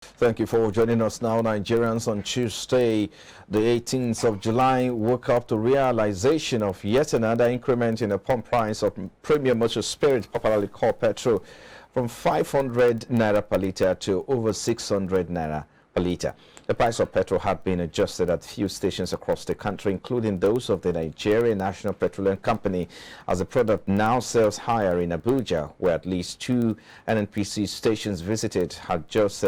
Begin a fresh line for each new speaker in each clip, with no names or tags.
Thank you for joining us now. Nigerians on Tuesday, the 18th of July, woke up to realization of yet another increment in the pump price of premium motor spirit, popularly called petrol, from 500 naira per litre to over 600 naira per litre. The price of petrol had been adjusted at few stations across the country, including those of the Nigerian National Petroleum Company, as the product now sells higher in Abuja, where at least two NNPC stations visited had just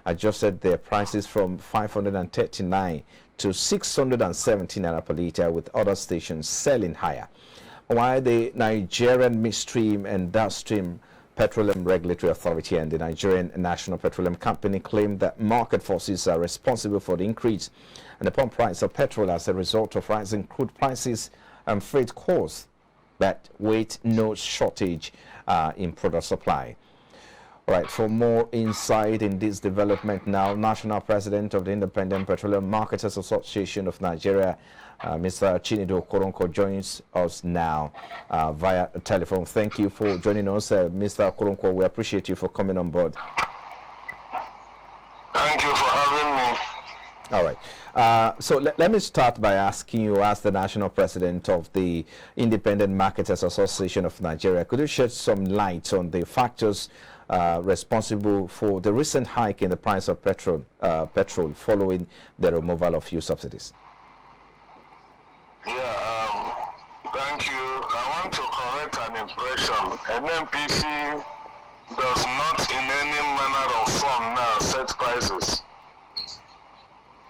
adjusted their prices from 539 to 670 naira per litre, with other stations selling higher. While the Nigerian Midstream and Downstream Petroleum Regulatory Authority and the Nigerian National Petroleum Company claim that market forces are responsible for the increase in the pump price of petrol as a result of rising crude prices and freight costs that wait no shortage in product supply. All right, for more insight in this development now, National President of the Independent Petroleum Marketers Association of Nigeria, Mr. Chinedu Okoronko, joins us now via telephone. Thank you for joining us, Mr. Okoronko. We appreciate you for coming on board.
Thank you for having me.
All right. So let me start by asking you, as the National President of the Independent Marketers Association of Nigeria, could you shed some light on the factors responsible for the recent hike in the price of petrol following the removal of fuel subsidies?
Yeah, thank you. I want to correct an impression. NNPC does not in any manner or form now set prices.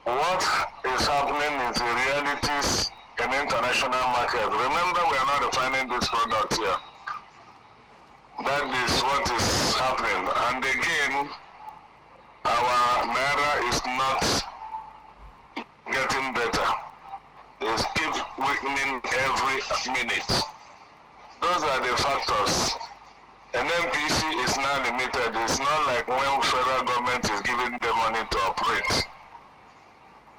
What is happening is the realities in international market. Remember, we are not refining this product here. That is what is happening. And again, our naira is not getting better. It keeps weakening every minute. Those are the factors. And NPC is now limited. It's not like when federal government is giving them money to operate.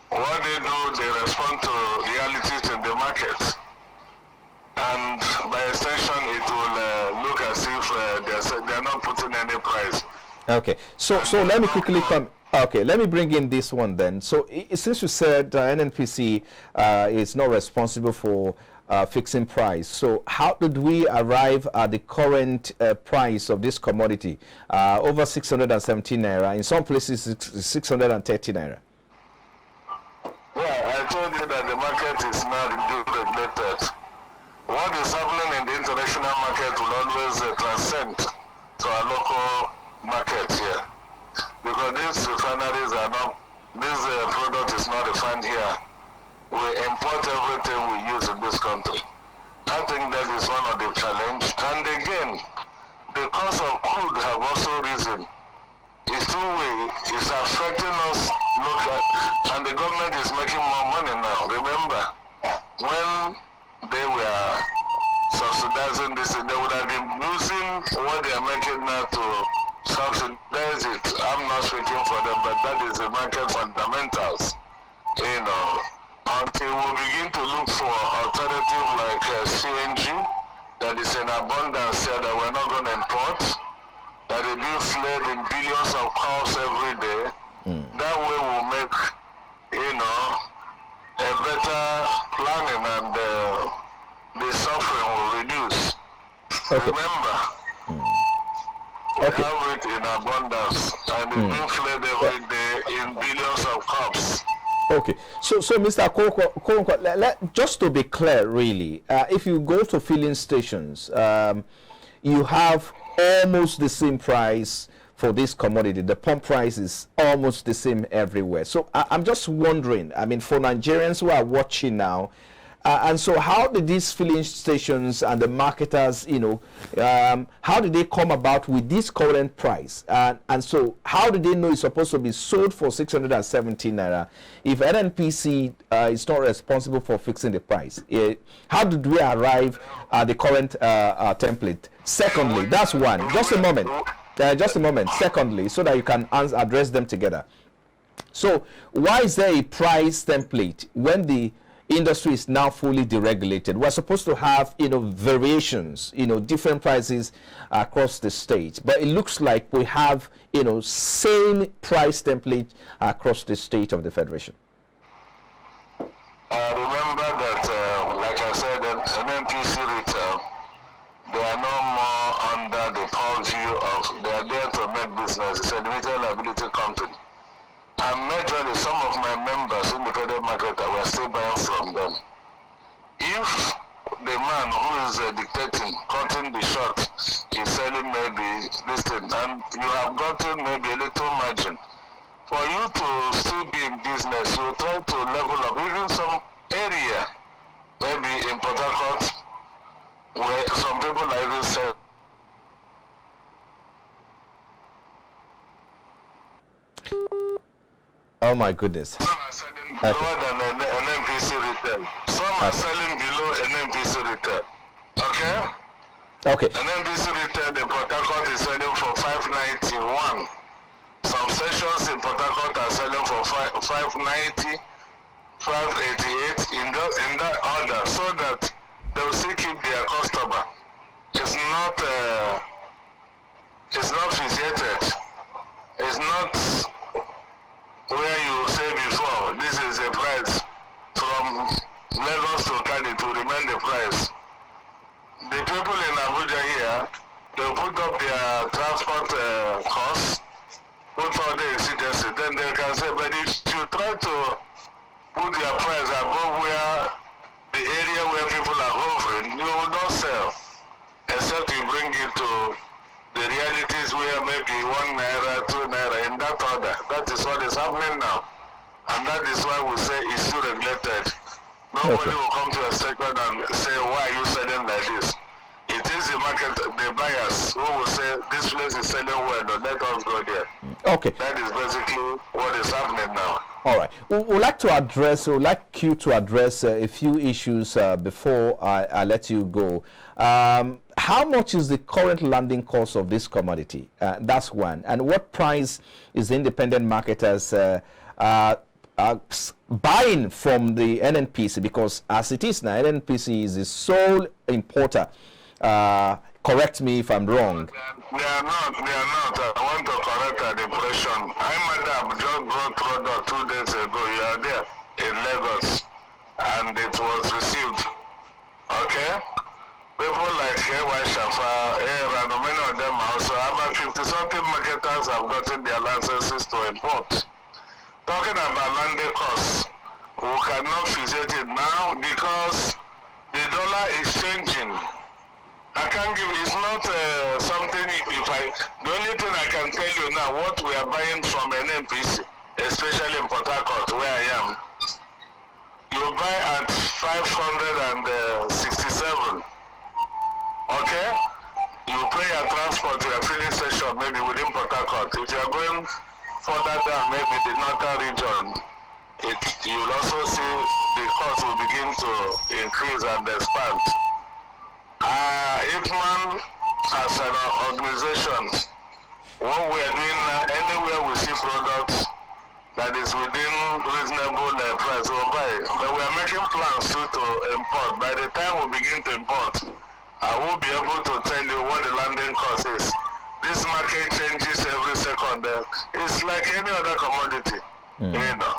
What they do, they respond to realities in the market. And by extension, it will look as if they're not putting any price.
Okay, so let me quickly come. Okay, let me bring in this one then. So since you said NNPC is not responsible for fixing price, so how did we arrive at the current price of this commodity, over 617 naira? In some places, it's 630 naira.
Yeah, I told you that the market is not regulated. What is happening in the international market will always transcend to our local market here. Because these refineries are not, this product is not refined here. We import everything we use in this country. I think that is one of the challenges. And again, the cost of crude have also risen. It's it's affecting us locally, and the government is making more money now. Remember, when they were subsidizing this, they would have been losing what they are making now to subsidize it. I'm not speaking for them, but that is the market fundamentals. You know, until we begin to look for alternative like CNG that is in abundance here that we're not going to import, that is being flared in billions of cars every day. That way we'll make, you know, a better planning, and the suffering will reduce.
Okay.
Remember, we have it in abundance, and it's being flared every day in billions of cups.
Okay, so Mr. Okoronko, just to be clear, really, if you go to filling stations, you have almost the same price for this commodity. The pump price is almost the same everywhere. So I'm just wondering, I mean, for Nigerians who are watching now, and so how did these filling stations and the marketers, you know, how did they come about with this current price? And so how did they know it's supposed to be sold for 670 naira if NNPC is not responsible for fixing the price? How did we arrive at the current template? Secondly, that's one. Just a moment. Secondly, so that you can address them together. So why is there a price template when the industry is now fully deregulated. We're supposed to have, variations, different prices across the state. But it looks like we have, same price template across the state of the Federation.
Remember that, like I said, NNPC retail, they are no more under the purview of, they are there to make business. It's a limited liability company. And majorly, some of my members in the federal market were still buying from them. If the man who is dictating, cutting the short, is selling maybe this thing, and you have gotten maybe a little margin, for you to still be in business, you try to level up, even some area, maybe in Port Harcourt, where some people are even selling.
Oh my goodness.
Some are selling lower than an NPC retail. Some are selling below an NPC retail. Okay?
Okay.
An NPC retail in Port Harcourt is selling for 591. Some sessions in Port Harcourt are selling for 590, 588 in that order, so that they will still keep their customer. It's not fixated. It's not where you say before, this is the price from Lagos to Cali to remain the price. The people in Abuja here, they put up their transport costs, put all the incidences, then they can say, but if you try to put your price above where the area where people are hovering, you will not sell, except you bring it to the realities where maybe 1 naira, 2 naira, in that order. That is what is happening now. And that is why we say it's still regulated. Nobody will come to a second and say, why are you selling like this? It is the market, the buyers, who will say, this place is selling well, no, let us go there.
Okay.
That is basically what is happening now.
All right. We'd like you to address a few issues before I let you go. How much is the current landing cost of this commodity? That's one. And what price is the independent marketers buying from the NNPC? Because as it is now, NNPC is the sole importer. Correct me if I'm wrong.
They are not. I want to correct that impression. I might have just brought product 2 days ago. You are there in Lagos, and it was received. Okay? People like A.Y. Shafa, and many of them also, about 50-something marketers have gotten their licenses to import. Talking about landing costs, we cannot visit it now because the dollar is changing. I can't give, it's not something, the only thing I can tell you now, what we are buying from an NPC, especially in Port Harcourt, where I am, you buy at 567, okay? You pay your transport to your filling station, maybe within Port Harcourt. If you are going further down, maybe the northern region, you will also see the cost will begin to increase and expand. Ipman, as an organization, what we are doing now, anywhere we see products that is within reasonable price, we'll buy it. But we are making plans to import. By the time we begin to import, I will be able to tell you what the landing cost is. This market changes every second. It's like any other commodity, you know.